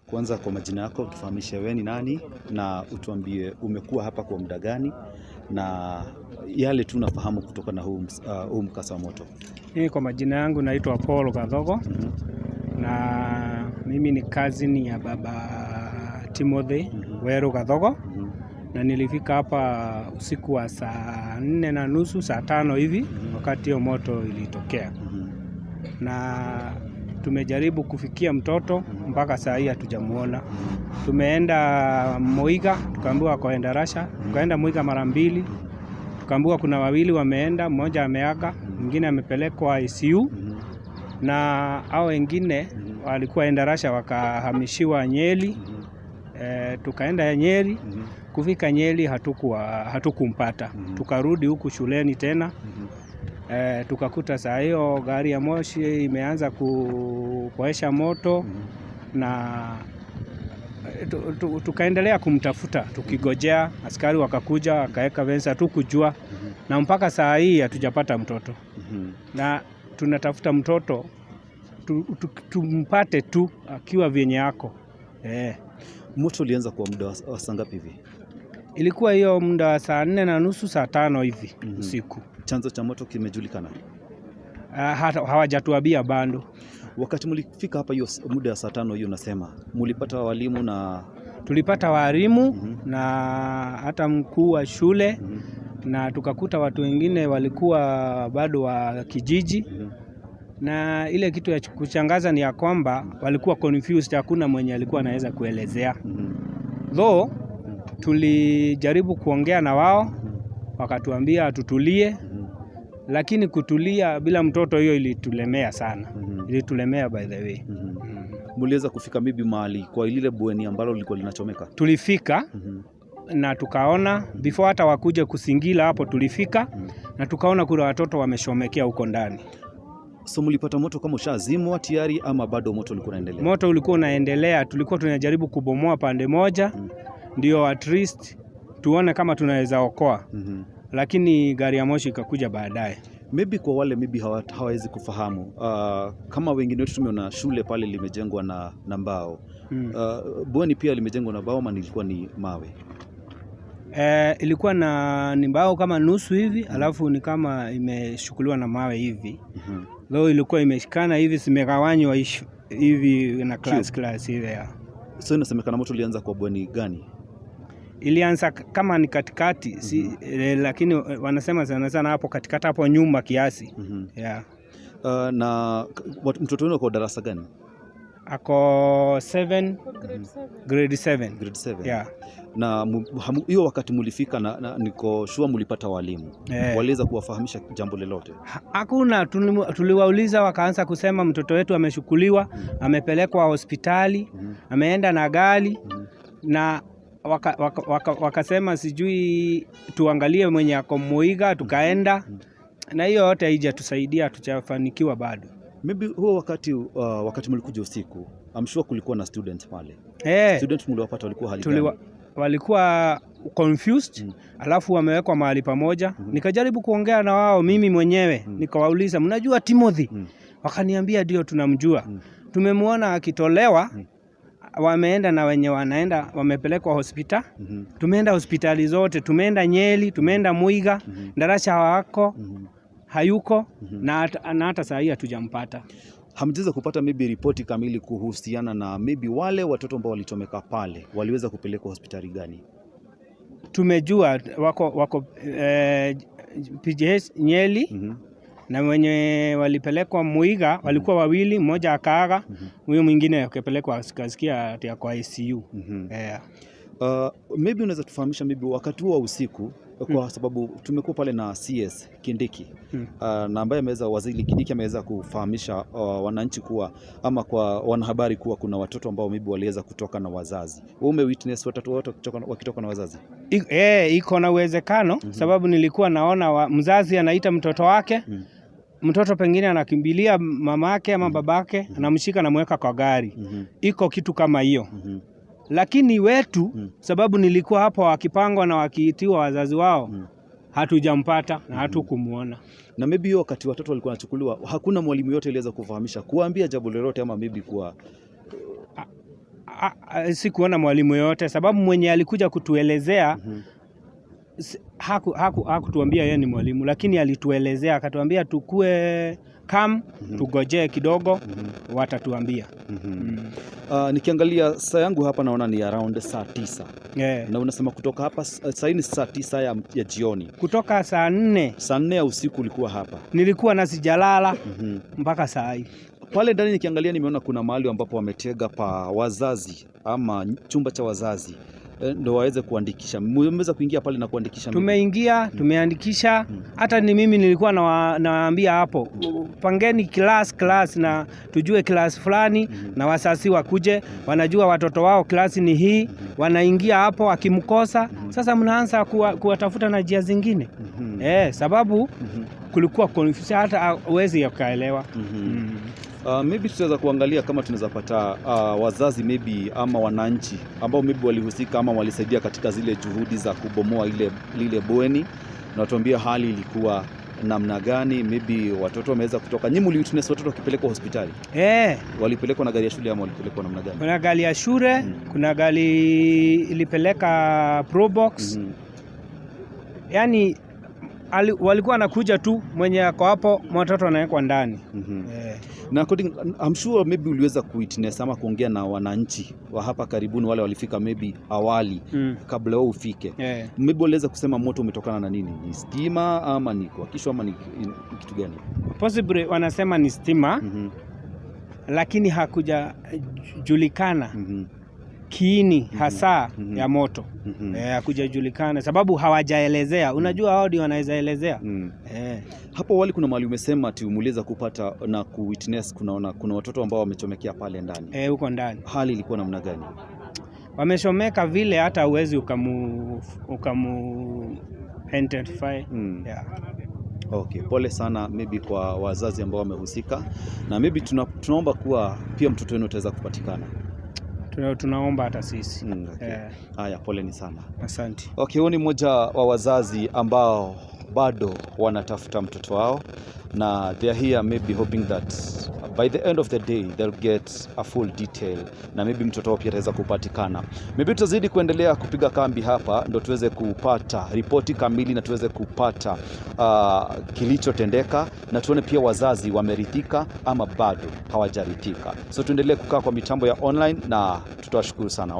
Kwanza kwa majina yako, tufahamishe wewe ni nani na utuambie umekuwa hapa kwa muda gani na yale tunafahamu kutoka na huu mkasa wa moto. Mimi kwa majina yangu naitwa Paul Gathogo. Na mimi ni cousin ya baba Timothy Weru Gathogo. Na nilifika hapa usiku wa saa 4:30 saa 5 hivi wakati hiyo moto ilitokea. Na tumejaribu kufikia mtoto mpaka saa hii hatujamuona. Tumeenda Muiga, tukaambiwa akaenda Rasha, tukaenda Muiga mara 2. Tukaambiwa kuna wawili wameenda, mmoja ameaga, mwingine amepelekwa ICU. Na hao wengine walikuwa enda Rasha wakahamishiwa Nyeri. Tukaenda Nyeri, kufika Nyeri hatukumpata. Tukarudi huku shuleni tena. Tukakuta saa hiyo gari ya moshi imeanza kuwasha moto. Na tukaendelea kumtafuta tukigojea, askari wakakuja wakaweka venza tukujua, na mpaka saa hii hatujapata mtoto. Na tunatafuta mtoto tumpate tu akiwa vyenye yako. Moto ulianza kwa muda wa saa ngapi hivi? Ilikuwa hiyo muda wa saa 4:30 saa 5 hivi usiku. Chanzo cha moto kimejulikana? Hawajatuambia bado. Wakati mlifika hapa hiyo muda wa saa 5 hiyo unasema mulipata walimu na tulipata walimu na hata mkuu wa shule. Na tukakuta watu wengine walikuwa bado wa kijiji. Na ile kitu ya kuchangaza ni ya kwamba walikuwa confused, hakuna mwenye alikuwa anaweza kuelezea. Though tulijaribu kuongea na wao, wakatuambia tutulie, lakini kutulia bila mtoto hiyo ilitulemea sana. Ilitulemea by the way. Muliweza kufika maybe mahali kwa ile bweni ambalo lilikuwa linachomeka? Tulifika na tukaona before hata wakuje kusingila hapo tulifika na tukaona kuna watoto wameshomekea huko ndani. So mulipata moto kama ushazimwa tayari ama bado moto ulikuwa unaendelea? Moto ulikuwa unaendelea, tulikuwa tunajaribu kubomoa pande moja ndio at least tuone kama tunaweza okoa. Lakini gari ya moshi ikakuja baadaye. Maybe kwa wale maybe hawawezi kufahamu, kama wengine wetu tumeona shule pale limejengwa na mbao. Bweni pia limejengwa na mbao ama ilikuwa ni mawe? Ilikuwa ni mbao kama nusu hivi, alafu ni kama imeshukuliwa na mawe hivi. Leo ilikuwa imeshikana hivi, zimegawanywa hivi na class hivi. So inasemekana moto ulianza kwa bweni gani? Ilianza kama ni katikati, lakini wanasema sana hapo katikati hapo nyuma kiasi. Na mtoto wenu kwa darasa gani? Ako 7, grade 7. Grade 7. Yeah. Na hiyo wakati mulifika na niko sure mulipata walimu. Waliweza kuwafahamisha jambo lolote? Hakuna, tuliwauliza wakaanza kusema mtoto wetu ameshukuliwa, amepelekwa hospitali, ameenda na gari. Na wakasema sijui tuangalie mwenye ako Muiga, tukaenda. Na hiyo yote haijatusaidia, hatujafanikiwa bado. Maybe huo wakati mlikuja usiku, I'm sure kulikuwa na students pale. Students mliwapata walikuwa hali gani? Walikuwa confused, alafu wamewekwa mahali pamoja. Nikajaribu kuongea na wao mimi mwenyewe, nikawauliza mnajua Timothy? Wakaniambia ndio tunamjua. Tumemwona akitolewa, wameenda na wenye wanaenda wamepelekwa hospitali. Tumeenda hospitali zote, tumeenda Nyeri, tumeenda Muiga, Darasha hawako, hayuko, na hata saa hii hatujampata. Hamjeza kupata maybe ripoti kamili kuhusiana na maybe wale watoto ambao walichomeka pale waliweza kupelekwa hospitali gani? Tumejua wako PGH Nyeri. Na wenye walipelekwa Muiga walikuwa wawili, mmoja akaaga, huyo mwingine akapelekwa akasikia kwa ICU. Maybe unaweza tufahamisha maybe wakati huo usiku, kwa sababu tumekuwa pale na CS Kindiki na ambaye waziri Kindiki ameweza kufahamisha wananchi kuwa ama kwa wanahabari kuwa kuna watoto ambao maybe waliweza kutoka na wazazi. Wewe umewitness watoto wote wakitoka na wazazi? Iko na uwezekano, sababu nilikuwa naona mzazi anaita mtoto wake. Mtoto pengine anakimbilia mamake ama babake, anamshika na mweka kwa gari. Iko kitu kama hiyo. Lakini wetu sababu nilikuwa hapo wakipangwa na wakiitiwa wazazi wao, hatujampata na hatukumuona. Na maybe wakati watoto walikuwa wanachukuliwa, hakuna mwalimu yote aliweza kufahamisha kuambia jambo lolote ama maybe Sikuona mwalimu yote, sababu mwenye alikuja kutuelezea hakutuambia yeye ni mwalimu, lakini alituelezea, akatuambia tukue tugojee kidogo, watatuambia. Nikiangalia saa yangu hapa naona ni around saa 9. Na unasema kutoka hapa saa ni saa 9 ya jioni. Kutoka saa 4. Saa 4 ya usiku ulikuwa hapa. Nilikuwa na sijalala mpaka saa hii. Pale ndani nikiangalia nimeona kuna mahali ambapo wametega pa wazazi ama chumba cha wazazi ndio waweze kuandikisha. Mmeweza kuingia pale na kuandikisha? Tumeingia, tumeandikisha. Hata ni mimi nilikuwa nawaambia hapo, pangeni class na tujue class fulani na wasasi wakuje, wanajua watoto wao class ni hii, wanaingia hapo, akimkosa sasa mnaanza kuwatafuta na njia zingine. Sababu kulikuwa confuse, hata uwezi ukaelewa. Maybe tutaweza kuangalia kama tunaweza pata wazazi maybe ama wananchi ambao maybe walihusika ama walisaidia katika zile juhudi za kubomoa lile bweni, na watuambia hali ilikuwa namna gani. Maybe watoto wameweza kutoka. Nyinyi mliwitness watoto wakipelekwa hospitali? Walipelekwa na gari ya shule ama walipelekwa namna gani? Kuna gari ya shule, kuna gari ilipeleka Probox. Yaani walikuwa wanakuja tu, mwenye ako hapo watoto wanawekwa ndani. Na I'm sure maybe uliweza kuwitness ama kuongea na wananchi wa hapa karibuni, wale walifika maybe awali kabla wao ufike. Maybe waliweza kusema moto umetokana na nini? Ni stima ama ni kuwakishwa ama ni kitu gani? Possibly wanasema ni stima, lakini hakujajulikana kiini hasa ya moto. Hakujajulikana sababu hawajaelezea. Unajua hao ndio wanaweza elezea. Hapo awali kuna mahali umesema ati umeweza kupata na kuwitness kuna watoto ambao wamechomekea pale ndani. Huko ndani. Hali ilikuwa namna gani? Wameshomeka vile hata uwezi ukamu identify. Okay, pole sana maybe kwa wazazi ambao wamehusika, na maybe tunaomba kuwa pia mtoto wenu utaweza kupatikana. Tunaomba hata sisi. Haya, pole ni sana. Asante. Okay, huyu ni mmoja wa wazazi ambao bado wanatafuta mtoto wao, na they are here maybe hoping that by the end of the day they'll get a full detail, na maybe mtoto wao pia ataweza kupatikana. Maybe tutazidi kuendelea kupiga kambi hapa ndio tuweze kupata ripoti kamili na tuweze kupata kilichotendeka, na tuone pia wazazi wameridhika ama bado hawajaridhika. So tuendelee kukaa kwa mitambo ya online na tutawashukuru sana.